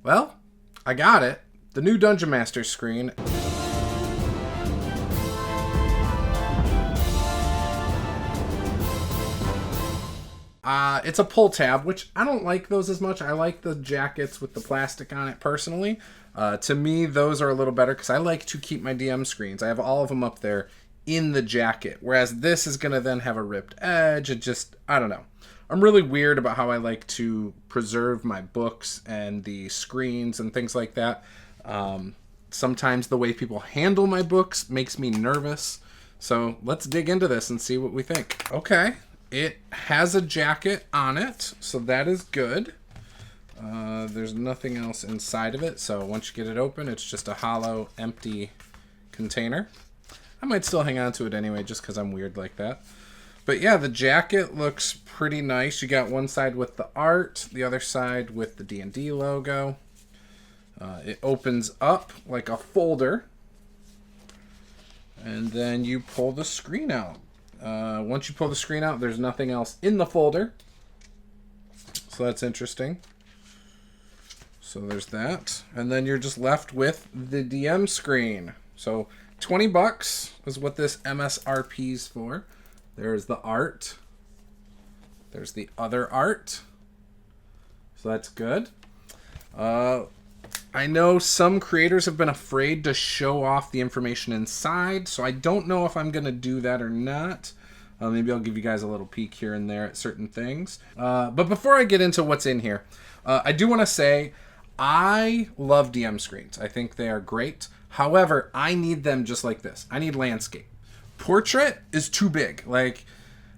Well, I got it. The new Dungeon Master screen. It's a pull tab, which I don't like those as much. I like the jackets with the plastic on it personally. To me, those are a little better because I like to keep my DM screens. I have all of them up there in the jacket, whereas this is going to then have a ripped edge. It just, I don't know. I'm really weird about how I like to preserve my books and the screens and things like that. Sometimes the way people handle my books makes me nervous. So let's dig into this and see what we think. Okay. It has a jacket on it, so that is good. There's nothing else inside of it, so once you get it open, it's just a hollow, empty container. I might still hang on to it anyway, just because I'm weird like that. But yeah, the jacket looks pretty nice. You got one side with the art, the other side with the D&D logo. It opens up like a folder, and then you pull the screen out. Once you pull the screen out, there's nothing else in the folder. So that's interesting. So there's that. And then you're just left with the DM screen. So $20 is what this MSRP is for. There's the art. There's the other art. So that's good. I know some creators have been afraid to show off the information inside, so I don't know if I'm going to do that or not. Maybe I'll give you guys a little peek here and there at certain things. But before I get into what's in here, I do want to say I love DM screens. I think they are great. However, I need them just like this. I need landscape. Portrait is too big.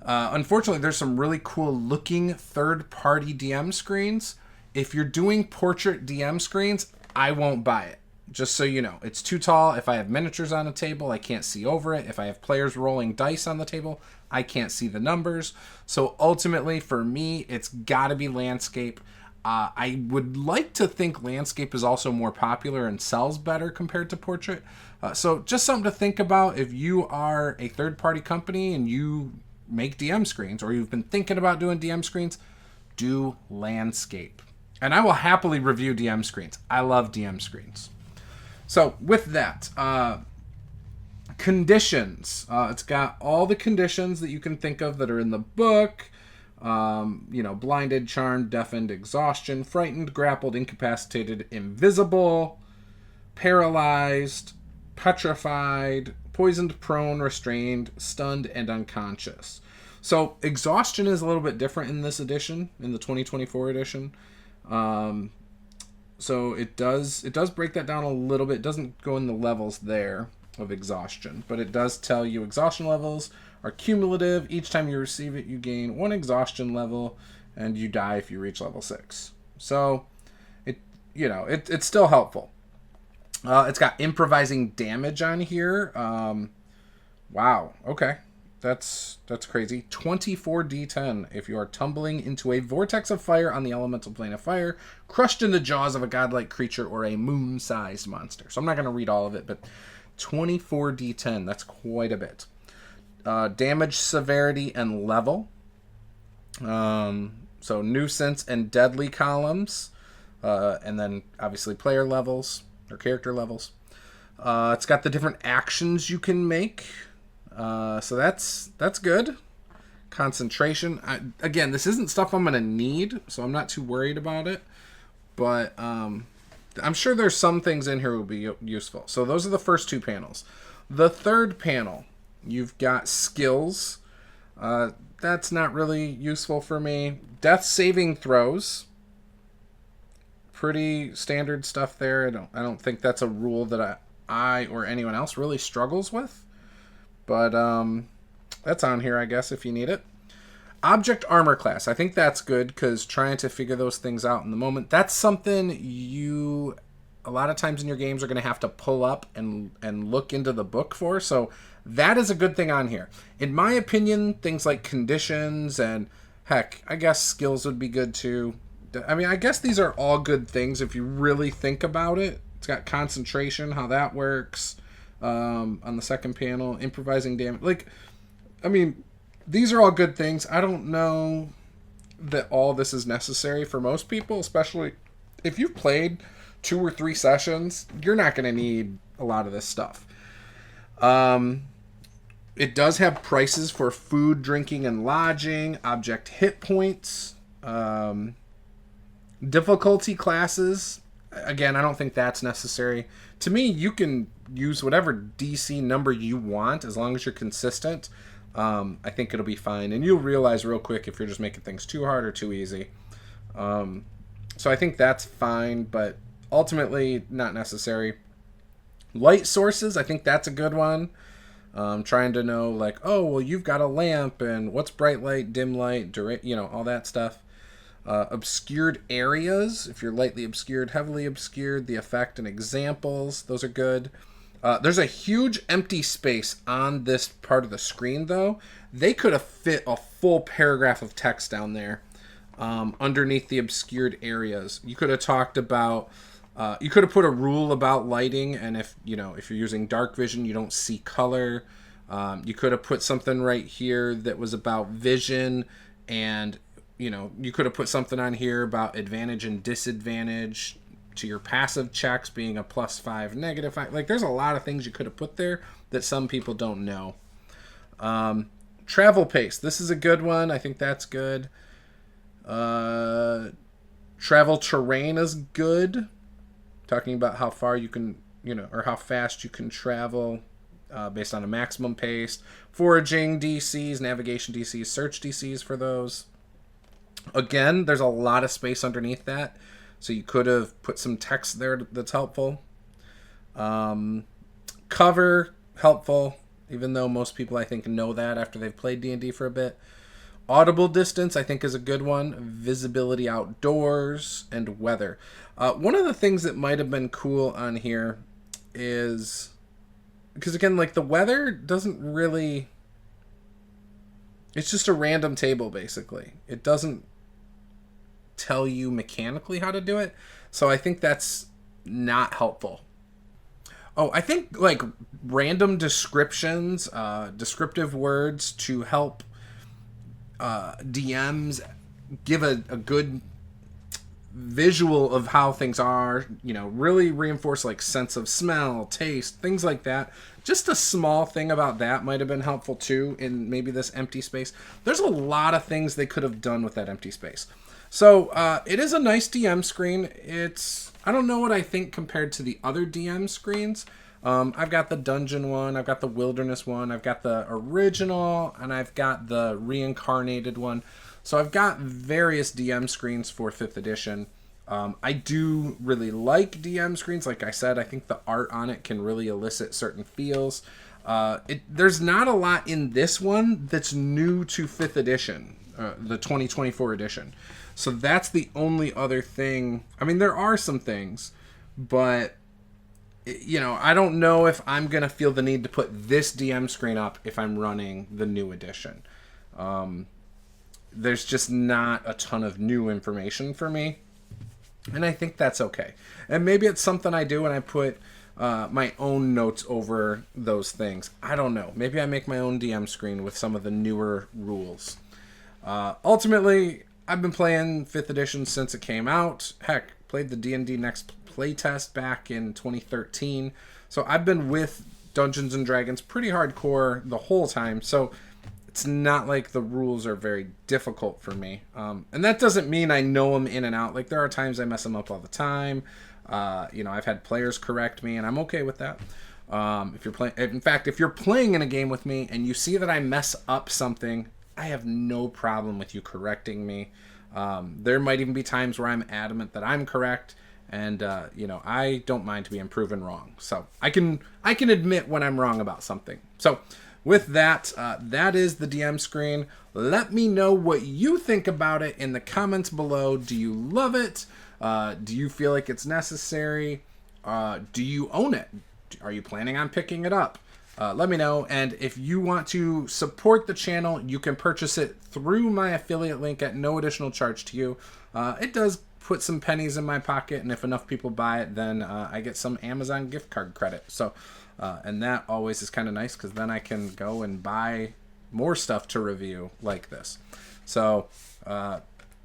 Unfortunately, there's some really cool looking third-party DM screens. If you're doing portrait DM screens, I won't buy it. Just so you know, it's too tall. If I have miniatures on a table, I can't see over it. If I have players rolling dice on the table, I can't see the numbers. So ultimately, for me, it's got to be landscape. I would like to think landscape is also more popular and sells better compared to portrait. So just something to think about if you are a third-party company and you make DM screens, or you've been thinking about doing DM screens, do landscape. And I will happily review DM screens. I love DM screens. So with that, conditions. It's got all the conditions that you can think of that are in the book. Blinded, charmed, deafened, exhaustion, frightened, grappled, incapacitated, invisible, paralyzed, petrified, poisoned, prone, restrained, stunned, and unconscious. So exhaustion is a little bit different in this edition, in the 2024 edition. So it does break that down a little bit. It doesn't go in the levels there of exhaustion, but it does tell you exhaustion levels are cumulative. Each time you receive it, you gain 1 exhaustion level, and you die if you reach level 6. So it's still helpful. It's got improvising damage on here. Wow. Okay. That's crazy. 24d10 if you are tumbling into a vortex of fire on the elemental plane of fire, crushed in the jaws of a godlike creature or a moon-sized monster. So I'm not going to read all of it, but 24d10, that's quite a bit. Damage, severity, and level. So nuisance and deadly columns. And then obviously player levels or character levels. It's got the different actions you can make. So that's good. Concentration. Again, this isn't stuff I'm going to need, so I'm not too worried about it. But I'm sure there's some things in here that will be useful. So those are the first 2 panels. The third panel, you've got skills. That's not really useful for me. Death saving throws. Pretty standard stuff there. I don't think that's a rule that I or anyone else really struggles with. But that's on here, I guess, if you need it. Object armor class. I think that's good because trying to figure those things out in the moment, that's something you, a lot of times in your games, are going to have to pull up and look into the book for. So that is a good thing on here. In my opinion, things like conditions and, heck, I guess skills would be good too. I mean, I guess these are all good things if you really think about it. It's got concentration, how that works. On the second panel, improvising damage. These are all good things. I don't know that all this is necessary for most people, especially if you've played 2 or 3 sessions, you're not going to need a lot of this stuff. It does have prices for food, drinking, and lodging, object hit points, difficulty classes. Again, I don't think that's necessary. To me, you can use whatever DC number you want as long as you're consistent. I think it'll be fine. And you'll realize real quick if you're just making things too hard or too easy. So I think that's fine, but ultimately not necessary. Light sources, I think that's a good one. Trying to know, like, oh, well, you've got a lamp, and what's bright light, dim light, all that stuff. Obscured areas, if you're lightly obscured, heavily obscured, the effect and examples, those are good. There's a huge empty space on this part of the screen, though. They could have fit a full paragraph of text down there underneath the obscured areas. You could have talked about, you could have put a rule about lighting, and if you're using dark vision, you don't see color. You could have put something right here that was about vision, and you could have put something on here about advantage and disadvantage to your passive checks being a +5, -5. Like, there's a lot of things you could have put there that some people don't know. Travel pace. This is a good one. I think that's good. Travel terrain is good. Talking about how far you can, or how fast you can travel based on a maximum pace. Foraging DCs, navigation DCs, search DCs for those. Again, there's a lot of space underneath that, so you could have put some text there that's helpful. Cover, helpful, even though most people, I think, know that after they've played D&D for a bit. Audible distance, I think, is a good one. Visibility outdoors, and weather. One of the things that might have been cool on here is, because again, like, the weather doesn't really, it's just a random table, basically. It doesn't tell you mechanically how to do it, so I think that's not helpful. Oh, I think, like, random descriptions, descriptive words to help DMs give a good visual of how things are, really reinforce, like, sense of smell, taste, things like that. Just a small thing about that might have been helpful too in maybe this empty space. There's a lot of things they could have done with that empty space. So it is a nice DM screen. I don't know what I think compared to the other DM screens. I've got the dungeon one, I've got the wilderness one, I've got the original, and I've got the reincarnated one. So I've got various DM screens for 5th edition. I do really like DM screens. Like I said, I think the art on it can really elicit certain feels. There's not a lot in this one that's new to 5th edition, the 2024 edition. So that's the only other thing. I mean, there are some things, but I don't know if I'm going to feel the need to put this DM screen up if I'm running the new edition. There's just not a ton of new information for me, and I think that's okay. And maybe it's something I do and I put my own notes over those things. I don't know. Maybe I make my own DM screen with some of the newer rules. Ultimately, I've been playing 5th edition since it came out. Heck, played the D&D Next playtest back in 2013. So I've been with Dungeons & Dragons pretty hardcore the whole time. So it's not like the rules are very difficult for me. And that doesn't mean I know them in and out. Like, there are times I mess them up all the time. I've had players correct me, and I'm okay with that. If you're playing in a game with me and you see that I mess up something, I have no problem with you correcting me. There might even be times where I'm adamant that I'm correct, and I don't mind being proven wrong. So I can admit when I'm wrong about something. So with that, that is the DM screen. Let me know what you think about it in the comments below. Do you love it? Do you feel like it's necessary? Do you own it? Are you planning on picking it up? Let me know. And if you want to support the channel, you can purchase it through my affiliate link at no additional charge to you. It does put some pennies in my pocket, and if enough people buy it, then I get some Amazon gift card credit. So, and that always is kind of nice, because then I can go and buy more stuff to review like this. So,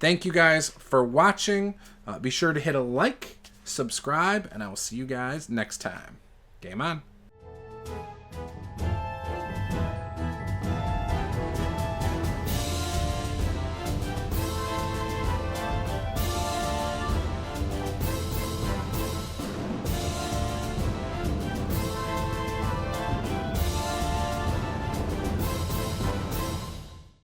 Thank you guys for watching. Be sure to hit a like, subscribe, and I will see you guys next time. Game on.